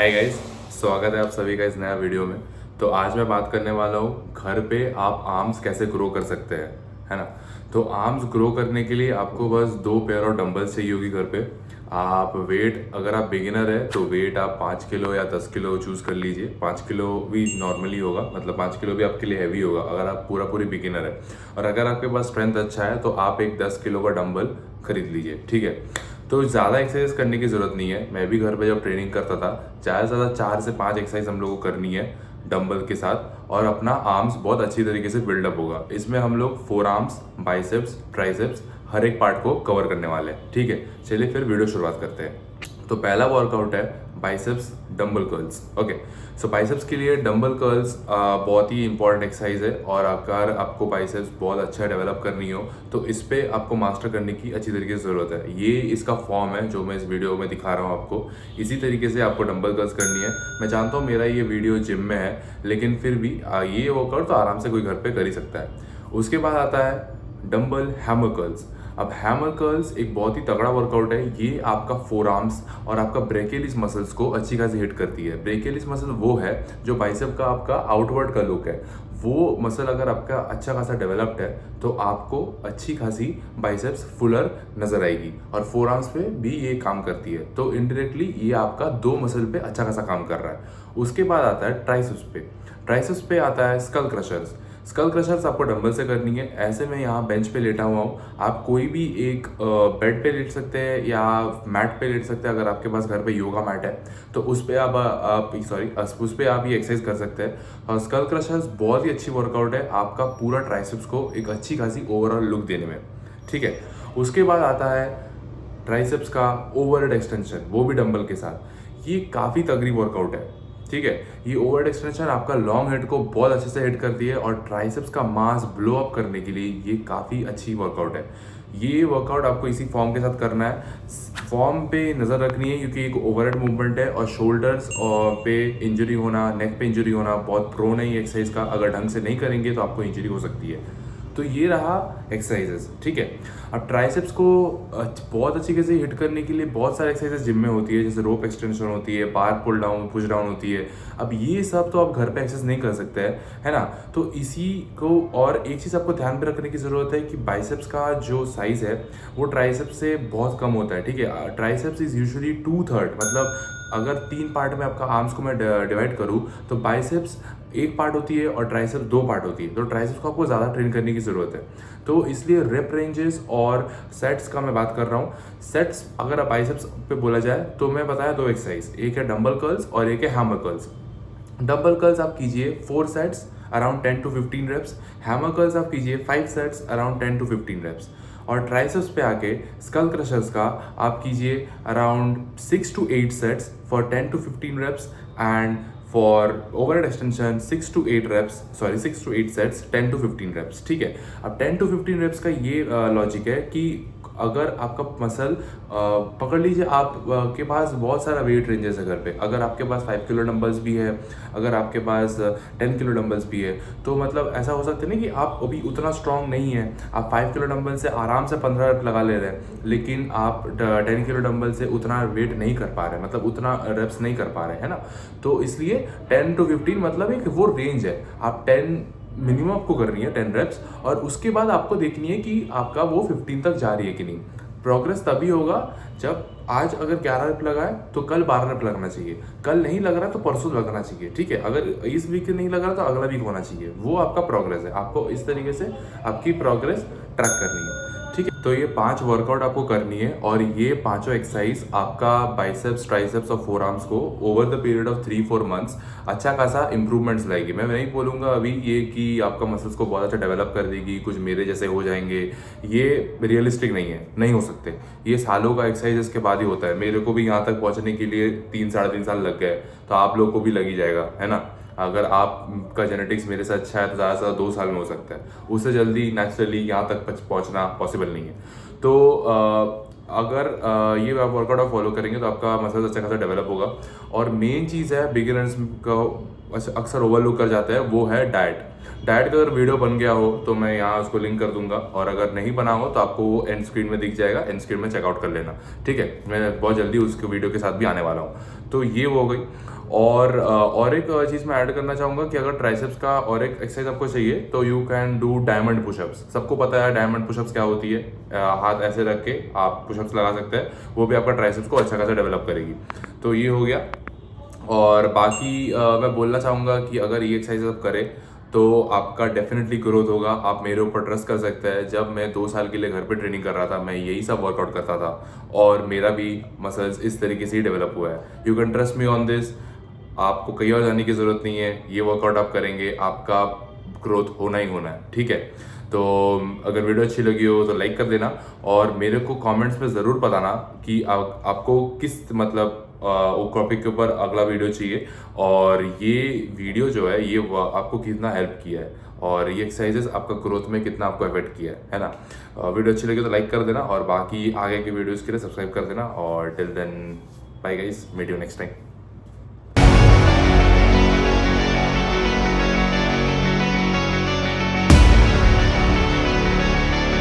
Hi guys, स्वागत है आप सभी का इस नया वीडियो में। तो आज मैं बात करने वाला हूँ घर पे आप आर्म्स कैसे ग्रो कर सकते हैं, है ना। तो आर्म्स ग्रो करने के लिए आपको बस 2 पेयर और डंबल्स चाहिए होगी घर पे। आप वेट, अगर आप बिगिनर है तो वेट आप 5 किलो या 10 किलो चूज़ कर लीजिए। 5 किलो भी नॉर्मली होगा, मतलब 5 किलो भी आपके लिए हैवी होगा अगर आप पूरी बिगिनर है। और अगर आपके पास स्ट्रेंथ अच्छा है तो आप एक 10 किलो का डंबल खरीद लीजिए, ठीक है। तो ज़्यादा एक्सरसाइज करने की ज़रूरत नहीं है। मैं भी घर पे जब ट्रेनिंग करता था, ज़्यादा से ज़्यादा 4 से 5 एक्सरसाइज हम लोग को करनी है डंबल के साथ, और अपना आर्म्स बहुत अच्छी तरीके से बिल्डअप होगा। इसमें हम लोग फोर आर्म्स, बाइसेप्स, ट्राइसेप्स, हर एक पार्ट को कवर करने वाले हैं, ठीक है। चलिए फिर वीडियो शुरुआत करते हैं। तो पहला वर्कआउट है बाइसेप्स डंबल कर्ल्स। ओके, सो बाइसेप्स के लिए डंबल कर्ल्स बहुत ही इंपॉर्टेंट एक्सरसाइज है, और अगर आपको बाइसेप्स बहुत अच्छा डेवलप करनी हो तो इस पे आपको मास्टर करने की अच्छी तरीके से ज़रूरत है। ये इसका फॉर्म है जो मैं इस वीडियो में दिखा रहा हूँ आपको। इसी तरीके से आपको डंबल कर्ल्स करनी है। मैं जानता हूँ मेरा ये वीडियो जिम में है, लेकिन फिर भी ये वर्कआउट तो आराम से कोई घर पे कर ही सकता है। उसके बाद आता है डंबल हैमर कर्ल्स। अब हैमर कर्ल्स एक बहुत ही तगड़ा वर्कआउट है। ये आपका फोर आर्म्स और आपका ब्रेकियलिस मसल्स को अच्छी खासी हिट करती है। ब्रेकियलिस मसल वो है जो बाइसेप का आपका आउटवर्ड का लुक है। वो मसल अगर आपका अच्छा खासा डेवलप्ड है तो आपको अच्छी खासी बाइसेप्स फुलर नजर आएगी, और फोर आर्म्स पे भी ये काम करती है। तो इनडायरेक्टली ये आपका दो मसल पे अच्छा खासा काम कर रहा है। उसके बाद आता है ट्राइसेप्स पे। ट्राइसेप्स पे आता है स्कल क्रशर्स। स्कल क्रशर्स आपको डंबल से करनी है। ऐसे में यहाँ बेंच पे लेटा हुआ हूँ, आप कोई भी एक बेड पे लेट सकते हैं या मैट पे लेट सकते हैं। अगर आपके पास घर पे योगा मैट है तो उस पे उस पे आप ये एक्सरसाइज कर सकते हैं। और स्कल क्रशर्स बहुत ही अच्छी वर्कआउट है आपका पूरा ट्राइसेप्स को एक अच्छी खासी ओवरऑल लुक देने में, ठीक है। उसके बाद आता है ट्राइसेप्स का ओवरहेड एक्सटेंशन, वो भी डंबल के साथ। ये काफ़ी तगड़ी वर्कआउट है, ठीक है। ये ओवरहेड एक्सटेंशन आपका लॉन्ग हेड को बहुत अच्छे से हिट करती है, और ट्राइसेप्स का मास ब्लो अप करने के लिए ये काफ़ी अच्छी वर्कआउट है। ये वर्कआउट आपको इसी फॉर्म के साथ करना है। फॉर्म पे नज़र रखनी है क्योंकि एक ओवरहेड मूवमेंट है, और शोल्डर्स और पे इंजरी होना, नेक पे इंजरी होना बहुत प्रोन है ये एक्सरसाइज का। अगर ढंग से नहीं करेंगे तो आपको इंजरी हो सकती है। तो ये रहा एक्सरसाइजेस, ठीक है। अब ट्राइसेप्स को बहुत अच्छी से हिट करने के लिए बहुत सारे एक्सरसाइजेस जिम में होती है, जैसे रोप एक्सटेंशन होती है, बार पुल डाउन, पुश डाउन होती है। अब ये सब तो आप घर पे एक्सरसाइज नहीं कर सकते हैं, है ना। तो इसी को, और एक चीज़ आपको ध्यान में रखने की ज़रूरत है कि बाइसेप्स का जो साइज़ है वो ट्राइसेप्स से बहुत कम होता है, ठीक है। ट्राइसेप्स इज़ यूजुअली 2/3, मतलब अगर 3 पार्ट में आपका आर्म्स को मैं डिवाइड करूँ तो बाइसेप्स एक पार्ट होती है और ट्राइसेप्स 2 पार्ट होती है। तो ट्राइसेप्स को आपको ज़्यादा ट्रेन करने की ज़रूरत है। तो इसलिए रेप रेंजेस और सेट्स का मैं बात कर रहा हूँ। सेट्स अगर आप बाइसेप्स पे बोला जाए तो मैं बताया 2 एक्सरसाइज, एक है डंबल कर्ल्स और एक है हैमर कर्ल्स। डंबल कर्ल्स आप कीजिए 4 sets around 10 to 15 reps. Hammer curls आप कीजिए 5 सेट्स अराउंड 10 to 15 रेप्स। और ट्राइसेप्स पे आके स्कल क्रशर्स का आप कीजिए around 6 to 8 sets for 10 to 15 reps, and for overhead extension 6 to 8 10 to 15 reps, ठीक है। अब 10 to 15 रेप्स का ये लॉजिक है कि अगर आपका मसल पकड़ लीजिए, आप के पास बहुत सारा वेट रेंजेस है घर पे। अगर आपके पास 5 किलो डंबल्स भी है, अगर आपके पास 10 किलो डंबल्स भी है, तो मतलब ऐसा हो सकता है ना कि आप अभी उतना स्ट्रांग नहीं है। आप 5 किलो डंबल से आराम से 15 रेप लगा ले रहे हैं, लेकिन आप 10 किलो डंबल से उतना वेट नहीं कर पा रहे, मतलब उतना रेप्स नहीं कर पा रहे, है ना। तो इसलिए 10 to 15 मतलब एक वो रेंज है। आप 10 मिनिमम आपको करनी है 10 रेप्स, और उसके बाद आपको देखनी है कि आपका वो 15 तक जा रही है कि नहीं। प्रोग्रेस तभी होगा जब आज अगर 11 रेप लगा है तो कल 12 रेप लगना चाहिए, कल नहीं लग रहा तो परसों लगना चाहिए, ठीक है। अगर इस वीक नहीं लग रहा तो अगला वीक होना चाहिए। वो आपका प्रोग्रेस है, आपको इस तरीके से आपकी प्रोग्रेस ट्रैक करनी है, ठीक है। तो ये 5 वर्कआउट आपको करनी है, और ये पांचों एक्सरसाइज आपका बाइसेप्स, ट्राइसेप्स और फोर आर्म्स को over the period of 3-4 months अच्छा खासा इंप्रूवमेंट्स लाएगी। मैं नहीं बोलूँगा अभी ये कि आपका मसल्स को बहुत अच्छा डेवलप कर देगी, कुछ मेरे जैसे हो जाएंगे। ये रियलिस्टिक नहीं है, नहीं हो सकते। ये सालों का एक्सरसाइज के बाद ही होता है। मेरे को भी यहाँ तक पहुँचने के लिए 3-3.5 साल लग गए, तो आप लोग को भी लग ही जाएगा, है ना। अगर आपका जेनेटिक्स मेरे से अच्छा है तो ज़्यादा से ज़्यादा 2 साल में हो सकता है, उससे जल्दी नेचुरली यहाँ तक पहुँचना पॉसिबल नहीं है। तो अगर ये वर्कआउट आप फॉलो करेंगे तो आपका मसल्स अच्छा खासा डेवलप होगा। और मेन चीज़ है बिगिनर्स का अक्सर ओवरलुक कर जाता है, वो है डाइट। डाइट का अगर वीडियो बन गया हो तो मैं यहाँ उसको लिंक कर दूंगा, और अगर नहीं बना हो तो आपको वो एंड स्क्रीन में दिख जाएगा, एंड स्क्रीन में चेकआउट कर लेना, ठीक है। मैं बहुत जल्दी उसके वीडियो के साथ भी आने वाला हूँ। तो ये वो हो गई। और एक चीज़ मैं ऐड करना चाहूँगा कि अगर ट्राइसेप्स का और एक एक्सरसाइज आपको चाहिए तो you can do diamond pushups. सबको पता है डायमंड पुशअप्स क्या होती है, हाथ ऐसे रख के आप पुशअप्स लगा सकते हैं, वो भी आपका ट्राइसेप्स को अच्छा खासा डेवलप करेगी। तो ये हो गया। और बाकी मैं बोलना चाहूँगा कि अगर ये एक्सरसाइज आप करें तो आपका डेफिनेटली ग्रोथ होगा। आप मेरे ऊपर ट्रस्ट कर सकते हैं। जब मैं 2 साल के लिए घर पे ट्रेनिंग कर रहा था, मैं यही सब वर्कआउट करता था और मेरा भी मसल्स इस तरीके से ही डेवलप हुआ है। You can trust me on this. आपको कहीं और जाने की ज़रूरत नहीं है, ये वर्कआउट आप करेंगे, आपका ग्रोथ होना ही होना है, ठीक है। तो अगर वीडियो अच्छी लगी हो तो लाइक कर देना और मेरे को कमेंट्स में ज़रूर बताना कि आपको किस मतलब वो टॉपिक के ऊपर अगला वीडियो चाहिए और ये वीडियो जो है ये आपको कितना हेल्प किया है और ये एक्सरसाइजेस आपका ग्रोथ में कितना आपको इफेक्ट किया है ना। वीडियो अच्छी लगी तो लाइक कर देना और बाकी आगे के वीडियोज़ के लिए सब्सक्राइब कर देना और till then bye guys, meet you next time.